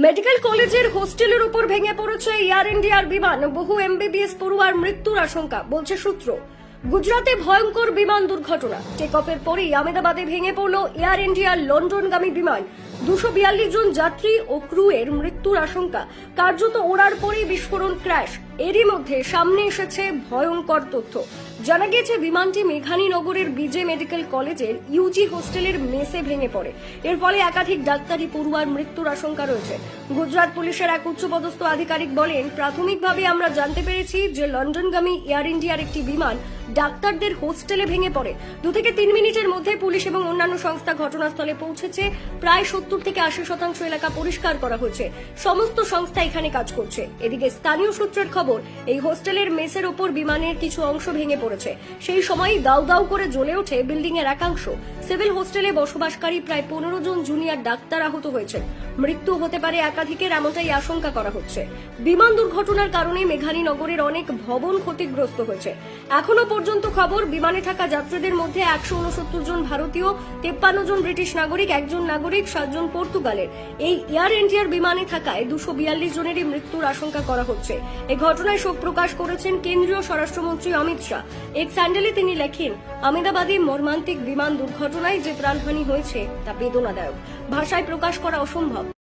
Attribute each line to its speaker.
Speaker 1: Medical কলেজের হোস্টেলের উপর ভেঙে পড়েছে এয়ার ইন্ডিয়ার বিমান। বহু এমবিবিএস পড়ুয়ার মৃত্যুর আশঙ্কা, বলছে সূত্র। গুজরাটে ভয়ঙ্কর বিমান দুর্ঘটনা। টেক অফের পরেই আহমেদাবাদে ভেঙে পড়ল এয়ার ইন্ডিয়ার লন্ডনগামী বিমান। 242 জন যাত্রী ও ক্রুয়ের মৃত্যুর আশঙ্কা। কার্যত ওড়ার পরেই বিস্ফোরণ, ক্র্যাশ। এরই মধ্যে সামনে এসেছে ভয়ঙ্কর তথ্য। জানা গিয়েছে বিমানটি মেঘানীনগরের বিজে মেডিকেল কলেজের ইউজি হোস্টেলের মেসে ভেঙে পড়ে। এর ফলে একাধিক ডাক্তারি পড়ুয়ার মৃত্যুর আশঙ্কা রয়েছে। গুজরাট পুলিশের এক উচ্চপদস্থ আধিকারিক বলেন, প্রাথমিকভাবে আমরা জানতে পেরেছি যে লন্ডনগামী এয়ার ইন্ডিয়ার একটি বিমান ডাক্তারদের হোস্টেলে ভেঙে পড়ে। 2 থেকে 3 মিনিটের মধ্যে পুলিশ এবং অন্যান্য সংস্থা ঘটনাস্থলে পৌঁছেছে। প্রায় 70 থেকে 80% এলাকা পরিষ্কার করা হয়েছে। সমস্ত সংস্থা এখানে কাজ করছে। এদিকে স্থানীয় সূত্রের খবর, এই হোস্টেলের মেসের ওপর বিমানের কিছু অংশ ভেঙে পড়েছে। সেই সময় দাউ দাউ করে জ্বলে ওঠে বিল্ডিং এর একাংশ। সিভিল হোস্টেলে বসবাসকারী প্রায় 15 জন জুনিয়র ডাক্তার আহত হয়েছে। মৃত্যু হতে পারে একাধিকের, এমনটাই আশঙ্কা করা হচ্ছে। বিমান দুর্ঘটনার কারণে মেঘানীনগরের অনেক ভবন ক্ষতিগ্রস্ত হয়েছে। এখনো পর্যন্ত খবর, বিমানে থাকা যাত্রীদের মধ্যে 169 জন ভারতীয়, 53 জন ব্রিটিশ নাগরিক, 1 জন নাগরিক, 7 জন পর্তুগালের। এই এয়ার ইন্ডিয়ার বিমানে থাকায় 242 জনেরই মৃত্যুর আশঙ্কা করা হচ্ছে। এই ঘটনায় শোক প্রকাশ করেছেন কেন্দ্রীয় স্বরাষ্ট্রমন্ত্রী অমিত শাহ। এক স্যান্ডেলে তিনি লেখেন, আহমেদাবাদে মর্মান্তিক বিমান দুর্ঘটনায় যে প্রাণহানি হয়েছে তা বেদনাদায়ক, ভাষায় প্রকাশ করা অসম্ভব।